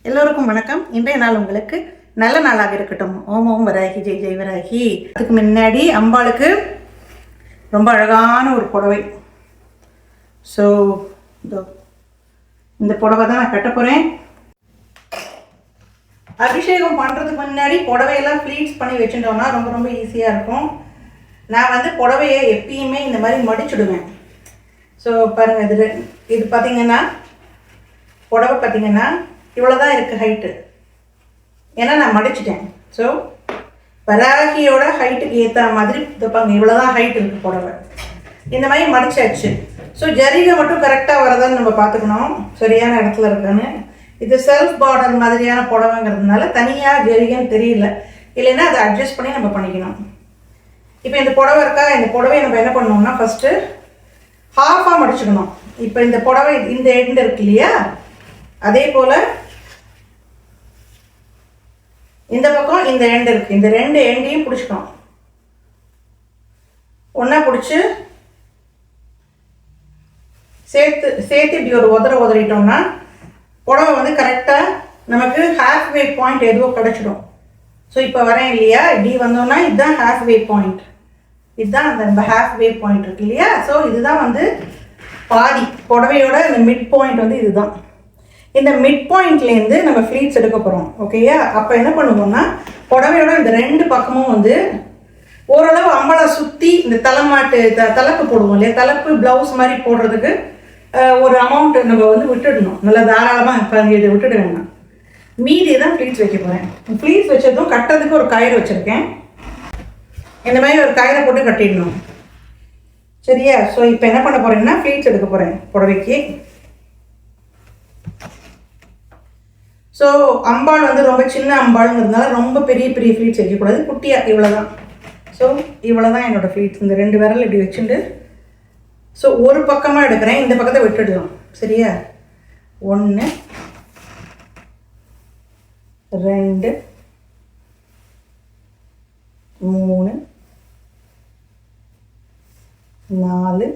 எல்லோருக்கும் வணக்கம். இன்றைய நாள் உங்களுக்கு நல்ல நாளாக இருக்கட்டும். ஓம் ஓம் வராகி ஜெய் ஜெய் வராகி. அதுக்கு முன்னாடி அம்பாளுக்கு ரொம்ப அழகான ஒரு புடவை. ஸோ இந்த புடவை தான் நான் கட்ட போகிறேன். அபிஷேகம் பண்ணுறதுக்கு முன்னாடி புடவையெல்லாம் ப்ளீட்ஸ் பண்ணி வச்சுட்டோம்னா ரொம்ப ரொம்ப ஈஸியாக இருக்கும். நான் வந்து புடவையை எப்பயுமே இந்த மாதிரி மடிச்சுடுவேன். ஸோ பாருங்கள், இது பார்த்திங்கன்னா புடவை பார்த்திங்கன்னா இவ்வளோ தான் இருக்குது ஹைட்டு. ஏன்னா நான் மடிச்சிட்டேன். ஸோ வராகியோட ஹைட்டுக்கு ஏற்ற மாதிரி தப்பாங்க, இவ்வளோ தான் ஹைட் இருக்குது புடவை. இந்த மாதிரி மடிச்சாச்சு. ஸோ ஜரிகை மட்டும் கரெக்டாக வரதான்னு நம்ம பார்த்துக்கணும், சரியான இடத்துல இருக்கான்னு. இது செல்ஃப் பார்டர் மாதிரியான புடவைங்கிறதுனால தனியாக ஜரிகைன்னு தெரியல, இல்லைன்னா அதை அட்ஜஸ்ட் பண்ணி நம்ம பண்ணிக்கணும். இப்போ இந்த புடவை இருக்கா, இந்த புடவையை நம்ம என்ன பண்ணணும்னா ஃபஸ்ட்டு ஹாஃபாக மடிச்சுக்கணும். இப்போ இந்த புடவை இந்த எண்டு இருக்கு இல்லையா, அதே போல் இந்த பக்கம் இந்த எண்டு இருக்குது, இந்த ரெண்டு எண்டையும் பிடிச்சிக்கணும். ஒன்றா பிடிச்சி சேர்த்து இப்படி ஒரு உதறிட்டோம்னா புடவை வந்து கரெக்டாக நமக்கு ஹாஃப் வே பாயிண்ட் எதுவோ கிடச்சிடும். ஸோ இப்போ வரேன் இல்லையா, இப்படி வந்தோம்னா இதுதான் ஹாஃப் வே பாயிண்ட். இதுதான் அந்த ஹாஃப் வே பாயிண்ட் இருக்கு இல்லையா. ஸோ இதுதான் வந்து பாதி புடவையோட இந்த மிட் பாயிண்ட் வந்து இதுதான். இந்த மிட் பாயிண்ட்லேருந்து நம்ம ஃப்ளீட்ஸ் எடுக்க போகிறோம். ஓகேயா. அப்போ என்ன பண்ணுவோம்னா புடவையோட இந்த ரெண்டு பக்கமும் வந்து ஓரளவு அம்பளை சுற்றி இந்த தலைமாட்டு தலைப்பு போடுவோம் இல்லையா, தலைப்பு ப்ளவுஸ் மாதிரி போடுறதுக்கு ஒரு அமௌண்ட்டு நம்ம வந்து விட்டுடணும். நல்லா தாராளமாக இப்போ இதை விட்டுட வேண்டாம். மீதி தான் ஃப்ளீட்ஸ் வைக்க போகிறேன். ஃப்ளீட்ஸ் வச்சதும் கட்டுறதுக்கு ஒரு கயிறு வச்சுருக்கேன். இந்த மாதிரி ஒரு கயிறை போட்டு கட்டிடணும், சரியா. ஸோ இப்போ என்ன பண்ண போகிறேன்னா ஃப்ளீட்ஸ் எடுக்க போகிறேன் புடவைக்கு. ஸோ அம்பாள் வந்து ரொம்ப சின்ன அம்பாளுங்கிறதுனால ரொம்ப பெரிய பெரிய ஃப்ளீட்ஸ் வைக்கக்கூடாது, குட்டியாக இவ்வளோ தான். ஸோ இவ்வளோ தான் என்னோடய ஃப்ளீட்ஸ். இந்த ரெண்டு விரல் இப்படி வச்சுட்டு ஸோ ஒரு பக்கமாக எடுக்கிறேன், இந்த பக்கத்தை விட்டுடலாம், சரியா. 1 2 3 4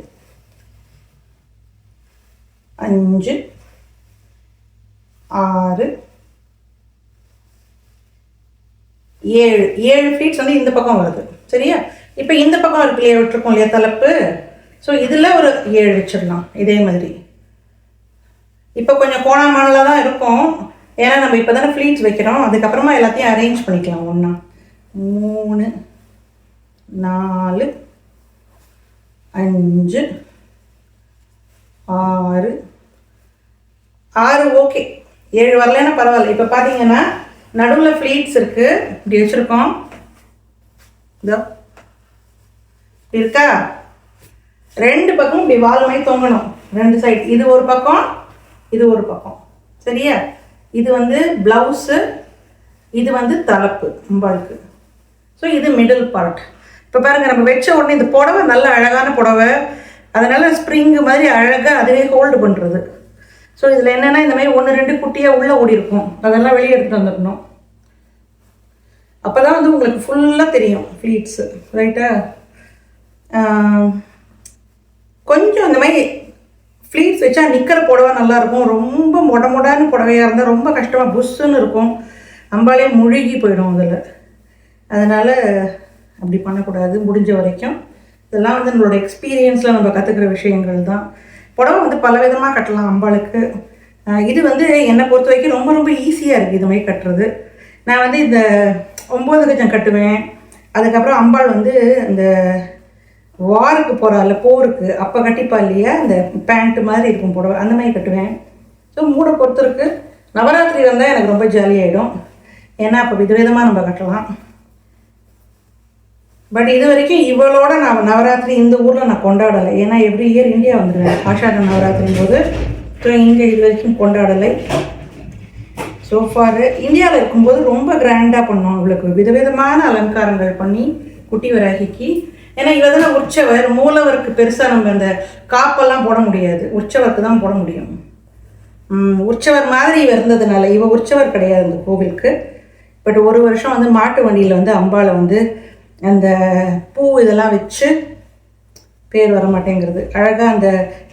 5 6 7 ஃப்ளீட்ஸ் வந்து இந்த பக்கம் வருது, சரியா. இப்போ இந்த பக்கம் இருக்கு இல்லையா, விட்டுருக்கோம் இல்லையா தலைப்பு. ஸோ இதில் ஒரு 7 வச்சிடலாம் இதே மாதிரி. இப்போ கொஞ்சம் கோணமானலாம் தான் இருக்கும், ஏன்னா நம்ம இப்போ தானே ஃப்ளீட்ஸ் வைக்கிறோம். அதுக்கப்புறமா எல்லாத்தையும் அரேஞ்ச் பண்ணிக்கலாம். 1 3 4 5 6 ஓகே. 7 வரலன்னா பரவாயில்ல. இப்போ பார்த்தீங்கன்னா நடுவில் ஃப்ளீட்ஸ் இருக்குது, இப்படி வச்சுருக்கோம். இதோ இருக்கா, ரெண்டு பக்கம் இப்படி வால் மாதிரி தொங்கணும், ரெண்டு சைடு. இது ஒரு பக்கம், இது ஒரு பக்கம், சரியா. இது வந்து ப்ளவுஸு, இது வந்து தலைப்பு அம்பாளுக்கு. ஸோ இது மிடில் பார்ட். இப்போ பாருங்கள், நம்ம வச்ச உடனே இந்த புடவை நல்ல அழகான புடவை, அதனால் ஸ்ப்ரிங்கு மாதிரி அழகாக அதுவே ஹோல்டு பண்ணுறது. ஸோ இதில் என்னென்னா இந்த மாதிரி 1 2 குட்டியாக உள்ளே ஓடி இருக்கும், அதெல்லாம் வெளியே எடுத்துகிட்டு வந்துடணும். அப்போ தான் வந்து உங்களுக்கு ஃபுல்லாக தெரியும் ஃப்ளீட்ஸு, ரைட்டா. கொஞ்சம் இந்த மாதிரி ஃப்ளீட்ஸ் வச்சா நிற்கிற புடவை நல்லாயிருக்கும். ரொம்ப மொடான புடவையாக இருந்தால் ரொம்ப கஷ்டமாக புஷ்ஷுன்னு இருக்கும், அம்பாலே முழுகி போயிடும் அதில். அதனால் அப்படி பண்ணக்கூடாது முடிஞ்ச வரைக்கும். இதெல்லாம் வந்து நம்மளோட எக்ஸ்பீரியன்ஸில் நம்ம கற்றுக்கிற விஷயங்கள் தான். புடவை வந்து பல விதமாக கட்டலாம் அம்பாளுக்கு. இது வந்து என்னை பொறுத்த வரைக்கும் ரொம்ப ரொம்ப ஈஸியாக இருக்குது இது மாதிரி கட்டுறது. நான் வந்து இந்த 9 கஜம் கட்டுவேன். அதுக்கப்புறம் அம்பாள் வந்து இந்த வாருக்கு போகிறாள் போருக்கு, அப்போ கட்டிப்பா இல்லையா, இந்த பேண்ட்டு மாதிரி இருக்கும் புடவை, அந்த மாதிரி கட்டுவேன். ஸோ மூடை பொறுத்து இருக்குது. நவராத்திரி வந்தால் எனக்கு ரொம்ப ஜாலியாகிடும், ஏன்னா அப்போ விதவிதமாக நம்ம கட்டலாம். பட் இது வரைக்கும் இவளோட நான் நவராத்திரி இந்த ஊரில் நான் கொண்டாடலை, ஏன்னா எவ்ரி இயர் இந்தியா வந்துடுவேன் ஆஷாட நவராத்திரின் போது. ஸோ இங்கே இது வரைக்கும் கொண்டாடலை. சோஃபார் இந்தியாவில் இருக்கும்போது ரொம்ப கிராண்டாக பண்ணோம், இவளுக்கு விதவிதமான அலங்காரங்கள் பண்ணி குட்டி வராகிக்கு. ஏன்னா இவள் தானே உற்சவர், மூலவருக்கு பெருசாக நம்ம இந்த காப்பெல்லாம் போட முடியாது, உற்சவருக்கு தான் போட முடியும். உற்சவர் மாதிரி இவ இருந்ததுனால, இவள் உற்சவர் கிடையாது இந்த கோவிலுக்கு. பட் ஒரு வருஷம் வந்து மாட்டு வண்டியில் வந்து அம்பாளை வந்து அந்த பூ இதெல்லாம் வச்சு, பேர் வர மாட்டேங்கிறது, அழகாக அந்த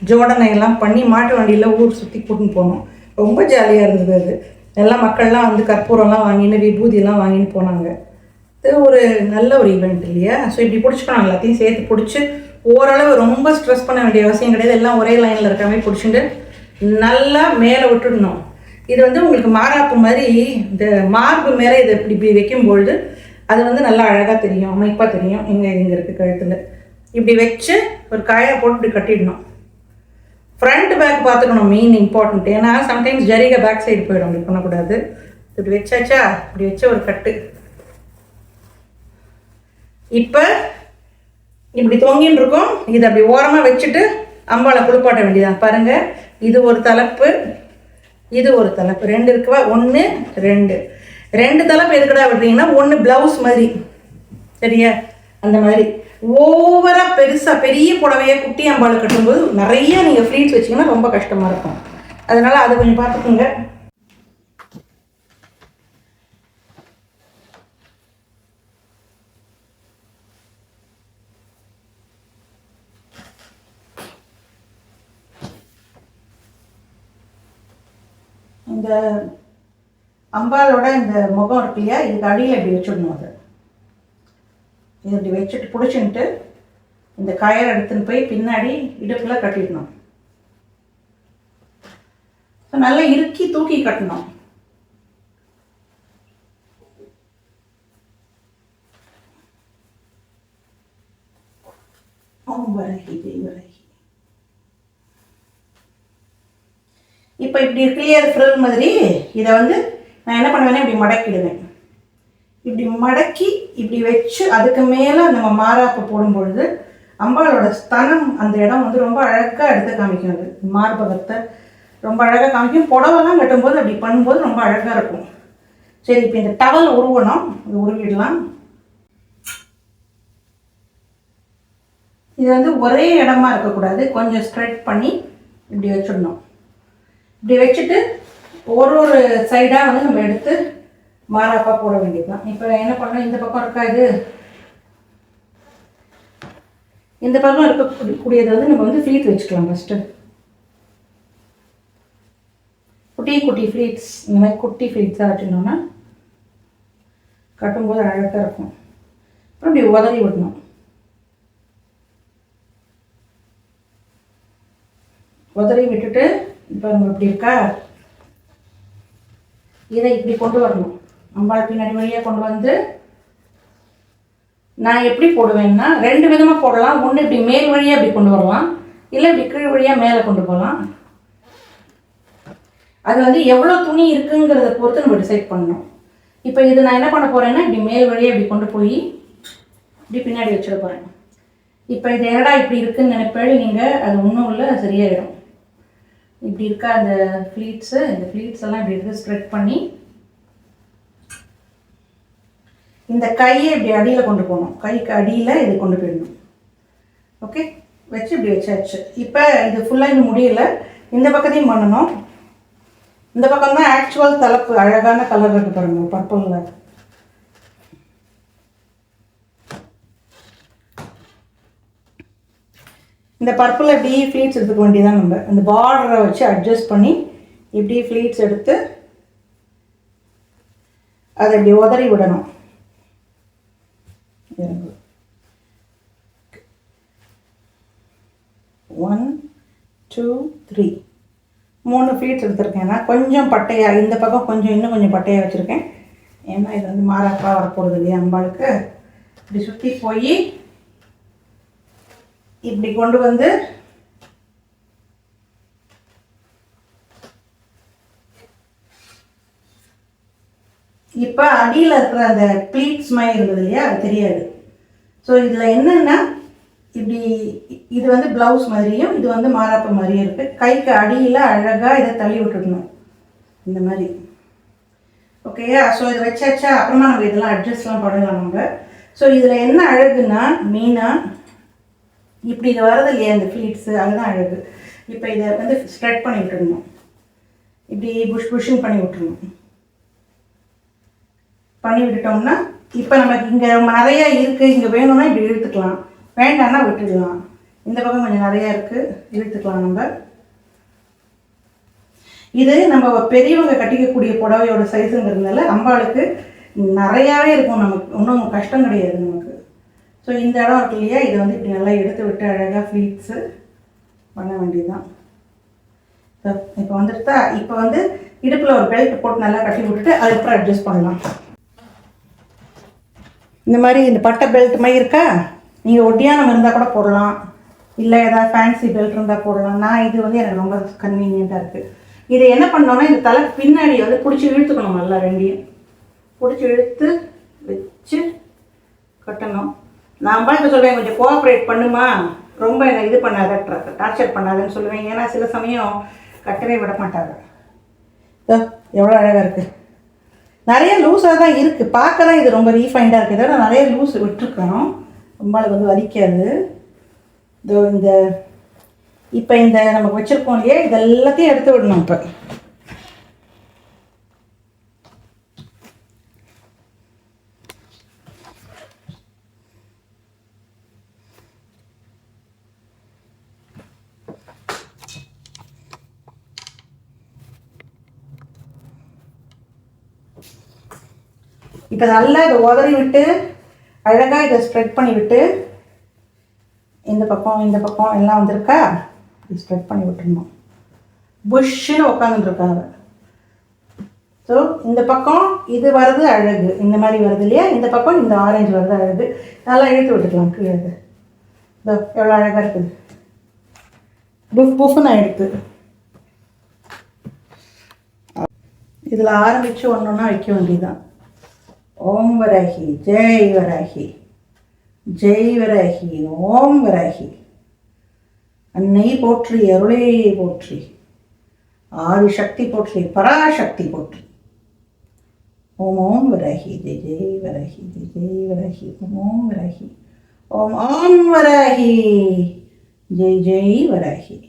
ஜோடனை எல்லாம் பண்ணி மாட்டு வண்டியில் ஊர் சுற்றி கூட்டின்னு போனோம். ரொம்ப ஜாலியாக இருந்தது அது. எல்லாம் மக்கள்லாம் வந்து கற்பூரம்லாம் வாங்கின்னு விபூதியெல்லாம் வாங்கின்னு போனாங்க. இது ஒரு நல்ல ஒரு ஈவெண்ட் இல்லையா? ஸோ இப்படி பிடிச்சிக்கணும், எல்லாத்தையும் சேர்த்து பிடிச்சி ஓரளவு ரொம்ப ஸ்ட்ரெஸ் பண்ண வேண்டிய அவசியம் கிடையாது. எல்லாம் ஒரே லைனில் இருக்கிற மாதிரி பிடிச்சிட்டு நல்லா மேலே விட்டுடணும். இது வந்து உங்களுக்கு மாறாப்பு மாதிரி இந்த மார்பு மேலே இதை இப்படி இப்படி வைக்கும்பொழுது அது வந்து நல்லா அழகாக தெரியும், அமைப்பாக தெரியும். இங்கே இருக்குது கழுத்தில் இப்படி வச்சு ஒரு காயை போட்டு இப்படி கட்டிடணும். ஃப்ரண்ட் பேக் பார்த்துக்கணும், மெயின் இம்பார்ட்டன்ட். ஏன்னா சம்டைம்ஸ் ஜரிகை பேக் சைடு போயிடும், அப்படி பண்ணக்கூடாது. இப்படி வச்சாச்சா, இப்படி வச்ச ஒரு கட்டு. இப்போ இப்படி தொங்கின்னு இருக்கும், இதை அப்படி ஓரமாக வச்சுட்டு அம்பாவை குளிப்பாட்ட வேண்டியதான். பாருங்கள், இது ஒரு தலைப்பு, இது ஒரு தலைப்பு, 2 இருக்குவா, 1 2 2 தலைப்பு எதுக்கடா விடுறீங்கன்னா, ஒன்று ப்ளவுஸ் மாதிரி, சரியா? அந்த மாதிரி ஓவராக பெருசாக பெரிய புடவையை குட்டி அம்பாவை கட்டும்போது நிறைய நீங்கள் ஃப்ளீட்ஸ் வச்சிங்கன்னா ரொம்ப கஷ்டமாக இருக்கும். அதனால் அதை கொஞ்சம் பார்த்துக்குங்க. இந்த அம்பாலோட இந்த முகம் இருக்கு இல்லையா, இதுக்கு அடியில் இப்படி வச்சுடணும். அதை இது இப்படி வச்சுட்டு பிடிச்சின்ட்டு இந்த கயரை எடுத்துன்னு போய் பின்னாடி இடுப்பில் கட்டிடணும். ஸோ நல்லா இறுக்கி தூக்கி கட்டணும். இப்போ இப்படி கிளியர் ஃப்ரில் மாதிரி இதை வந்து நான் என்ன பண்ணுவேன்னா இப்படி மடக்கிடுவேன். இப்படி மடக்கி இப்படி வச்சு அதுக்கு மேலே நம்ம மாறாப்பு போடும்பொழுது அம்பாளோட ஸ்தனம் அந்த இடம் வந்து ரொம்ப அழகாக எடுத்து காமிக்கும். அது மார்பகத்தை ரொம்ப அழகாக காமிக்கும். புடவெல்லாம் கட்டும்போது அப்படி பண்ணும்போது ரொம்ப அழகாக இருக்கும். சரி, இப்போ இந்த டவல் உருவணும், இது உருவிடலாம். இது வந்து ஒரே இடமா இருக்கக்கூடாது, கொஞ்சம் ஸ்ப்ரெட் பண்ணி இப்படி வச்சிடணும். இப்படி வச்சுட்டு ஒரு ஒரு சைடாக வந்து நம்ம எடுத்து மாறாப்பாக போட வேண்டியதுதான். இப்போ என்ன பண்ணோம், இந்த பக்கம் இருக்கா, இது இந்த பக்கம் இருக்கக்கூடியது வந்து நம்ம வந்து ஃப்ளீட் வச்சுக்கலாம். ஃபஸ்ட்டு குட்டி குட்டி ஃப்ளீட்ஸ், இந்த மாதிரி குட்டி ஃப்ளீட்ஸாக வச்சுருந்தோம்னா கட்டும்போது அழகாக இருக்கும். அப்புறம் இப்படி உதறி விடணும். உதறி விட்டுட்டு இப்போ நம்ம இப்படி இருக்கா, இதை இப்படி கொண்டு வரணும். அம்பாள் பின்னாடி வழியாக கொண்டு வந்து நான் எப்படி போடுவேன்னா 2 விதமாக போடலாம். ஒன்று இப்படி மேல் வழியாக இப்படி கொண்டு வரலாம், இல்லை இப்படி கீழ் வழியாக மேலே கொண்டு போகலாம். அது வந்து எவ்வளோ துணி இருக்குங்கிறத பொறுத்து நம்ம டிசைட் பண்ணணும். இப்போ இது நான் என்ன பண்ண போகிறேன்னா இப்படி மேல் வழியாக இப்படி கொண்டு போய் இப்படி பின்னாடி வச்சிட போகிறேன். இப்போ இது என்னடா இப்படி இருக்குதுன்னு நினைப்பேன் நீங்கள், அது ஒன்றும் இல்லை, சரியாயிடும். இப்படி இருக்கா அந்த ஃப்ளீட்ஸு, இந்த ஃப்ளீட்ஸ் எல்லாம் இப்படி இருக்குது ஸ்ப்ரெட் பண்ணி இந்த கையை இப்படி அடியில் கொண்டு போகணும். கைக்கு அடியில் இது கொண்டு போயிடணும். ஓகே, வச்சு இப்படி வச்சாச்சு. இப்போ இது ஃபுல்லாக இன்னும் முடியலை, இந்த பக்கத்தையும் பண்ணணும். இந்த பக்கம் தான் ஆக்சுவல் தலைப்பு, அழகான கலர் இருக்கு பாருங்க, பர்பிளில். இந்த பர்பிளில் இப்படி ஃப்ளீட்ஸ் எடுத்துக்க வேண்டியதான். நம்ம அந்த பார்டரை வச்சு அட்ஜஸ்ட் பண்ணி இப்படி ஃப்ளீட்ஸ் எடுத்து அதை இப்படி உதறி விடணும். 1 2 3 3 ஃப்ளீட்ஸ் எடுத்துருக்கேன். நான் கொஞ்சம் பட்டையாக, இந்த பக்கம் கொஞ்சம் இன்னும் கொஞ்சம் பட்டையாக வச்சுருக்கேன். ஏன்னா இது வந்து மாறாப்பாக வரப்போகுது இல்லையா அம்பாளுக்கு. இப்படி சுற்றி போய் இப்படி கொண்டு வந்து இப்போ அடியில் இருக்கிற அந்த ப்ளீட்ஸ் மாதிரி இருக்குது இல்லையா, அது தெரியாது. ஸோ இதில் என்னென்னா இப்படி இது வந்து ப்ளவுஸ் மாதிரியும் இது வந்து மாறாப்பு மாதிரியும் இருக்குது. கைக்கு அடியில் அழகாக இதை தள்ளி விட்டுடணும் இந்த மாதிரி. ஓகேயா? ஸோ இதை வச்சாச்சா, அப்புறமா நம்ம இதெல்லாம் அட்ஜஸ்ட்லாம் பண்ணலாம் நம்ம. ஸோ இதில் என்ன அழகுன்னா மெயினாக இப்படி இது வரது இல்லையா இந்த ஃப்ளீட்ஸு, அதுதான் அழகு. இப்போ இதை வந்து ஸ்ப்ரெட் பண்ணி விட்டுடணும். இப்படி புஷ்ஷுன்னு பண்ணி விட்டுருணும். பண்ணி விட்டுட்டோம்னா இப்போ நமக்கு இங்கே நிறையா இருக்குது, இங்கே வேணும்னா இப்படி இழுத்துக்கலாம், வேண்டாம்னா விட்டுடலாம். இந்த பக்கம் கொஞ்சம் நிறையா இருக்குது, இழுத்துக்கலாம் நம்ம. இது நம்ம பெரியவங்க கட்டிக்கக்கூடிய புடவையோட சைஸுங்கிறதுனால அம்பாளுக்கு நிறையாவே இருக்கும், நமக்கு ஒன்றும் கஷ்டம் கிடையாது நமக்கு. ஸோ இந்த இடம் இருக்கு இல்லையா, இதை வந்து இப்படி நல்லா எடுத்து விட்டு அழகாக ஃப்ளீட்ஸு பண்ண வேண்டியதுதான். இப்போ வந்துடுதா. இப்போ வந்து இடுப்பில் ஒரு பெல்ட் போட்டு நல்லா கட்டி விட்டுட்டு அதுக்கப்புறம் அட்ஜஸ்ட் பண்ணலாம். இந்த மாதிரி இந்த பட்டை பெல்ட் மாதிரி இருக்கா, நீங்கள் ஒட்டியானம் இருந்தால் கூட போடலாம், இல்லை ஏதாவது ஃபேன்சி பெல்ட் இருந்தால் போடலாம். நான் இது வந்து எனக்கு ரொம்ப கன்வீனியண்ட்டாக இருக்குது. இதை என்ன பண்ணோன்னா இந்த தலை பின்னாடி வந்து பிடிச்சி இழுத்துக்கணும், நல்லா ரெண்டையும் பிடிச்சி இழுத்து வச்சு கட்டணும். நான் இப்போ சொல்லுவேன், கொஞ்சம் கோஆப்ரேட் பண்ணுமா, ரொம்ப என்னை இது பண்ணாத, டார்ச்சர் பண்ணாதுன்னு சொல்லுவேன். ஏன்னா சில சமயம் கட்டவே விட மாட்டாங்க. எவ்வளோ அழகாக இருக்குது. நிறைய லூஸாக தான் இருக்குது, பார்க்க தான் இது ரொம்ப ரீஃபைண்டாக இருக்குது. இதோட நிறைய லூஸ் விட்டுருக்கணும், ரொம்ப வந்து வலிக்காது. இதோ இந்த இப்போ இந்த நமக்கு வச்சுருக்கோம் இல்லையா, இது எல்லாத்தையும் எடுத்து விடணும். இப்போ நல்லா இதை உதறி விட்டு அழகாக இதை ஸ்ப்ரெட் பண்ணி விட்டு இந்த பக்கம் எல்லாம் வந்திருக்கா, இது ஸ்ப்ரெட் பண்ணி விட்டுருந்தோம். புஷ்ஷுன்னு உட்காந்துருக்காங்க. ஸோ இந்த பக்கம் இது வருது அழகு, இந்த மாதிரி வருது இல்லையா, இந்த பக்கம் இந்த ஆரஞ்சு வருது அழகு. நல்லா இழுத்து விட்டுக்கலாம் கீழே. இதோ எவ்வளோ அழகாக இருக்குது, புஃப் புஃப்னு ஆகிடுது. இதில் ஆரம்பித்து ஒன்றா வைக்க வேண்டியதுதான். ஓம் வராகி, ஜெய் வராகி, ஜெய் வராகி, ஓம் வராகி, அன்னை போற்றி, அருளே போற்றி, ஆதிசக்தி போற்றி, பராசக்தி போற்றி. ஓம் ஓம் வராகி, ஜெய் ஜெய் வராகி, ஜெய் ஜெய் வராகி, ஓம் ஓம் வராகி, ஓம் ஓம் வராகி, ஜெய் ஜெய் வராகி.